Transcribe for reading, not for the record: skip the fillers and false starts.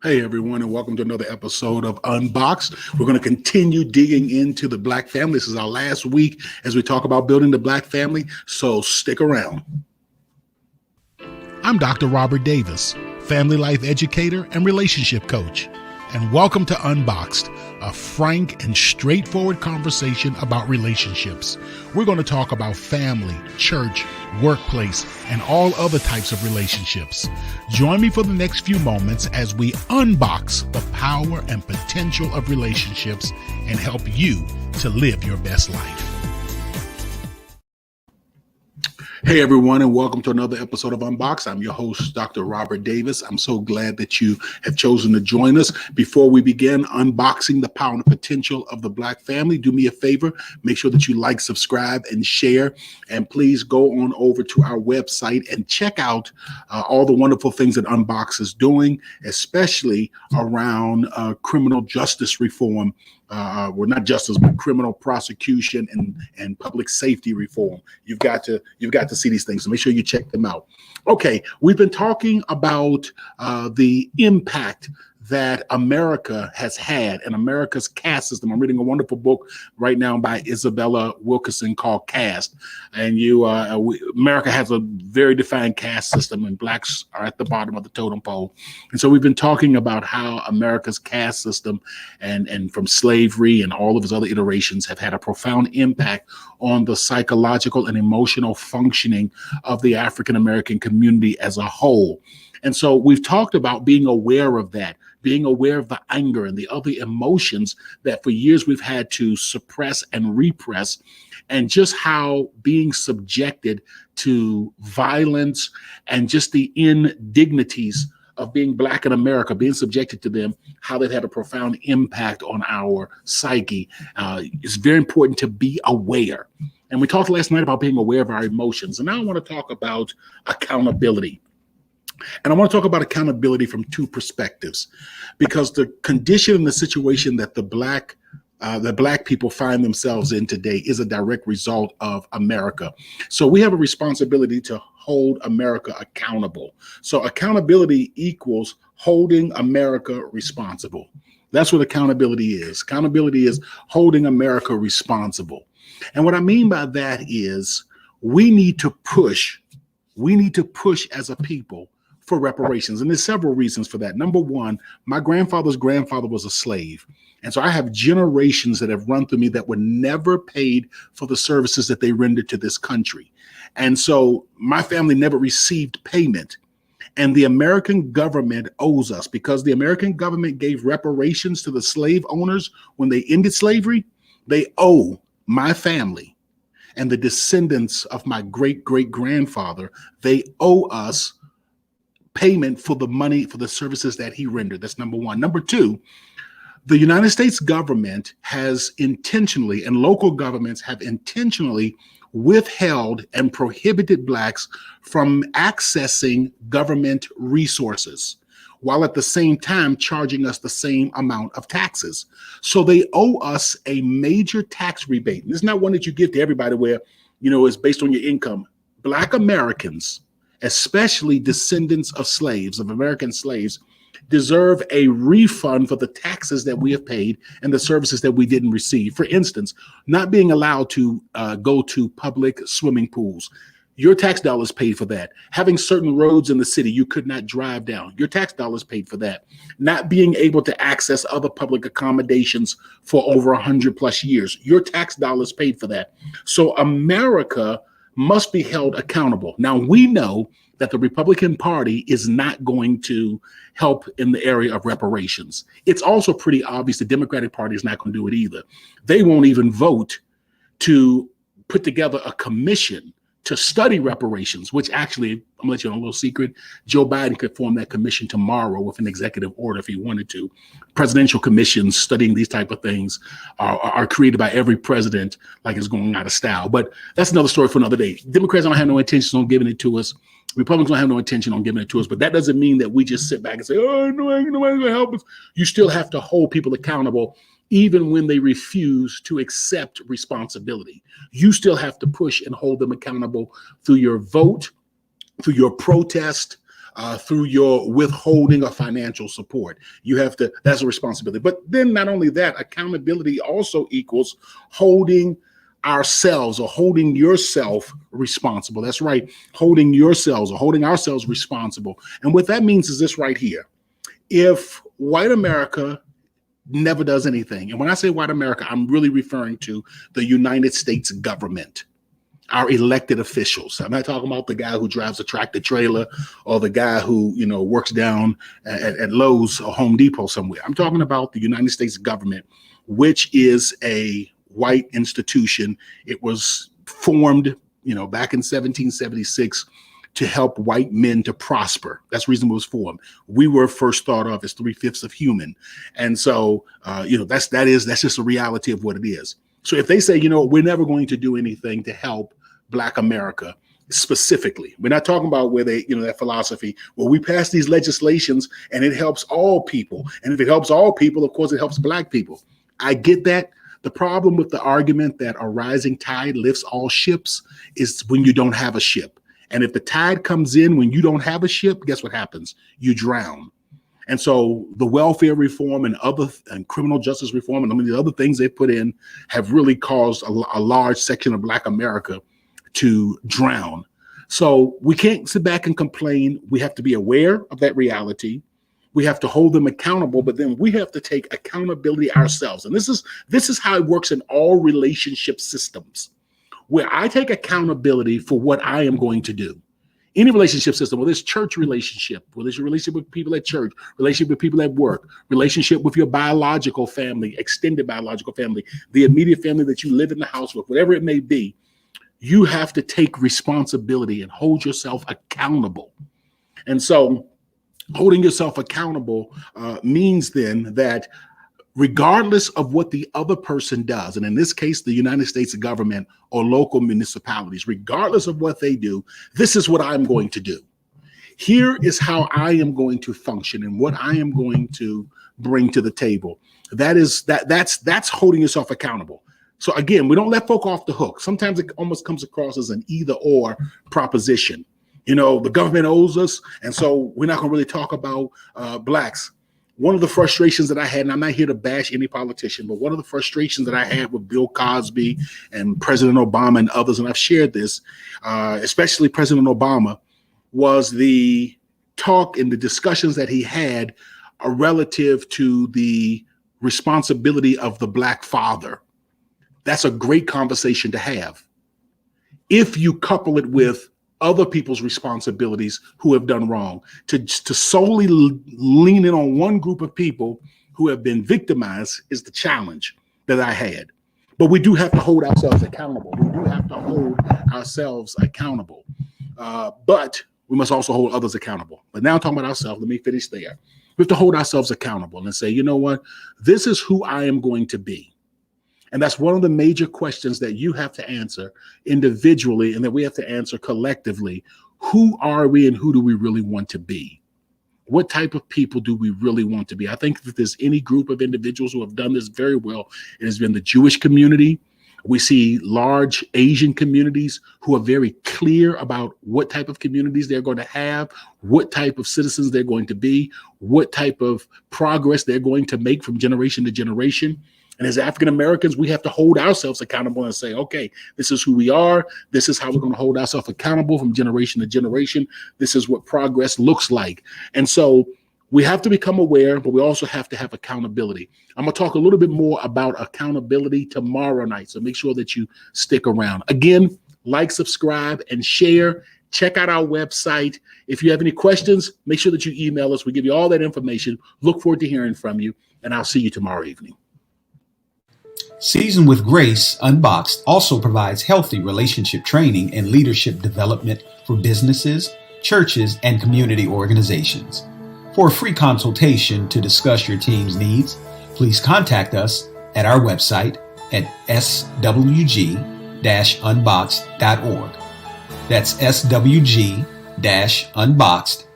Hey everyone, and welcome to another episode of Unboxed. We're going to continue digging into the Black family. This is our last week as we talk about building the Black family, so stick around. I'm Dr. Robert Davis, family life educator and relationship coach, and welcome to Unboxed, a frank and straightforward conversation about relationships. We're going to talk about family, church, workplace, and all other types of relationships. Join me for the next few moments as we unbox the power and potential of relationships and help you to live your best life. Hey everyone, and welcome to another episode of Unboxed. I'm your host, Dr. Robert Davis. I'm so glad that you have chosen to join us. Before we begin unboxing the power and potential of the Black family, do me a favor, make sure that you like, subscribe, and share. And please go on over to our website and check out all the wonderful things that Unboxed is doing, especially around criminal justice reform. Well, not justice, but criminal prosecution and public safety reform. You've got to see these things, so make sure you check them out. Okay, we've been talking about the impact that America has had and America's caste system. I'm reading a wonderful book right now by Isabella Wilkerson called Caste. And America has a very defined caste system, and blacks are at the bottom of the totem pole. And so we've been talking about how America's caste system and from slavery and all of its other iterations have had a profound impact on the psychological and emotional functioning of the African American community as a whole. And so we've talked about being aware of that, being aware of the anger and the other emotions that for years we've had to suppress and repress, and just how being subjected to violence and just the indignities of being Black in America, being subjected to them, how they've had a profound impact on our psyche. It's very important to be aware. And we talked last night about being aware of our emotions. And now I want to talk about accountability. And I want to talk about accountability from two perspectives, because the condition and the situation that the Black people find themselves in today is a direct result of America. So we have a responsibility to hold America accountable. So accountability equals holding America responsible. That's what accountability is. Accountability is holding America responsible. And what I mean by that is we need to push as a people for reparations. And there's several reasons for that. Number one, my grandfather's grandfather was a slave. And so I have generations that have run through me that were never paid for the services that they rendered to this country. And so my family never received payment. And the American government owes us, because the American government gave reparations to the slave owners when they ended slavery. They owe my family and the descendants of my great-great-grandfather, they owe us payment for the money, for the services that he rendered. That's number one. Number two, the United States government has intentionally, and local governments have intentionally withheld and prohibited Blacks from accessing government resources, while at the same time charging us the same amount of taxes. So they owe us a major tax rebate. And this is not one that you give to everybody where, it's based on your income. Black Americans, especially descendants of slaves, of American slaves, deserve a refund for the taxes that we have paid and the services that we didn't receive. For instance, not being allowed to go to public swimming pools. Your tax dollars paid for that. Having certain roads in the city you could not drive down. Your tax dollars paid for that. Not being able to access other public accommodations for over 100 plus years. Your tax dollars paid for that. So America must be held accountable. Now, we know that the Republican Party is not going to help in the area of reparations. It's also pretty obvious the Democratic Party is not going to do it either. They won't even vote to put together a commission to study reparations, which actually, I'm gonna let you know a little secret, Joe Biden could form that commission tomorrow with an executive order if he wanted to. Presidential commissions studying these type of things are created by every president, like it's going out of style. But that's another story for another day. Democrats don't have no intention on giving it to us. Republicans don't have no intention on giving it to us, but that doesn't mean that we just sit back and say, oh, no, ain't nobody gonna help us. You still have to hold people accountable, even when they refuse to accept responsibility. You still have to push and hold them accountable through your vote, through your protest, through your withholding of financial support. You have to, that's a responsibility. But then not only that, accountability also equals holding ourselves or holding yourself responsible. That's right, holding yourselves or holding ourselves responsible. And what that means is this right here. If white America never does anything, and when I say white America, I'm really referring to the United States government, our elected officials. I'm not talking about the guy who drives a tractor trailer or the guy who, works down at Lowe's or Home Depot somewhere. I'm talking about the United States government, which is a white institution. It was formed, back in 1776 to help white men to prosper. That's the reason it was formed. We were first thought of as 3/5 of human. And so, that's just a reality of what it is. So if they say, we're never going to do anything to help Black America specifically, we're not talking about where they, that philosophy, well, we pass these legislations and it helps all people. And if it helps all people, of course, it helps Black people. I get that. The problem with the argument that a rising tide lifts all ships is when you don't have a ship. And if the tide comes in when you don't have a ship, guess what happens? You drown. And so the welfare reform and criminal justice reform and the other things they put in have really caused a large section of Black America to drown. So we can't sit back and complain. We have to be aware of that reality. We have to hold them accountable, but then we have to take accountability ourselves. And this is how it works in all relationship systems, where I take accountability for what I am going to do. Any relationship system, whether it's church relationship, whether it's a relationship with people at church, relationship with people at work, relationship with your biological family, extended biological family, the immediate family that you live in the house with, whatever it may be, you have to take responsibility and hold yourself accountable. And so holding yourself accountable means then that regardless of what the other person does, and in this case, the United States government or local municipalities, regardless of what they do, this is what I'm going to do. Here is how I am going to function and what I am going to bring to the table. That's holding yourself accountable. So again, we don't let folk off the hook. Sometimes it almost comes across as an either or proposition. The government owes us, and so we're not going to really talk about Blacks. One of the frustrations that I had, and I'm not here to bash any politician, but one of the frustrations that I had with Bill Cosby and President Obama and others, and I've shared this, especially President Obama, was the talk and the discussions that he had relative to the responsibility of the Black father. That's a great conversation to have. If you couple it with other people's responsibilities who have done wrong, to solely lean in on one group of people who have been victimized is the challenge that I had. But we do have to hold ourselves accountable. We do have to hold ourselves accountable. But we must also hold others accountable. But now I'm talking about ourselves. Let me finish there. We have to hold ourselves accountable and say, you know what? This is who I am going to be. And that's one of the major questions that you have to answer individually and that we have to answer collectively. Who are we and who do we really want to be? What type of people do we really want to be? I think that there's any group of individuals who have done this very well, it has been the Jewish community. We see large Asian communities who are very clear about what type of communities they're going to have, what type of citizens they're going to be, what type of progress they're going to make from generation to generation. And as African Americans, we have to hold ourselves accountable and say, okay, this is who we are. This is how we're going to hold ourselves accountable from generation to generation. This is what progress looks like. And so we have to become aware, but we also have to have accountability. I'm going to talk a little bit more about accountability tomorrow night. So make sure that you stick around. Again, like, subscribe, and share. Check out our website. If you have any questions, make sure that you email us. We give you all that information. Look forward to hearing from you, and I'll see you tomorrow evening. Seasoned with Grace, Unboxed also provides healthy relationship training and leadership development for businesses, churches, and community organizations. For a free consultation to discuss your team's needs, please contact us at our website at swg-unboxed.org. That's swg-unboxed.org.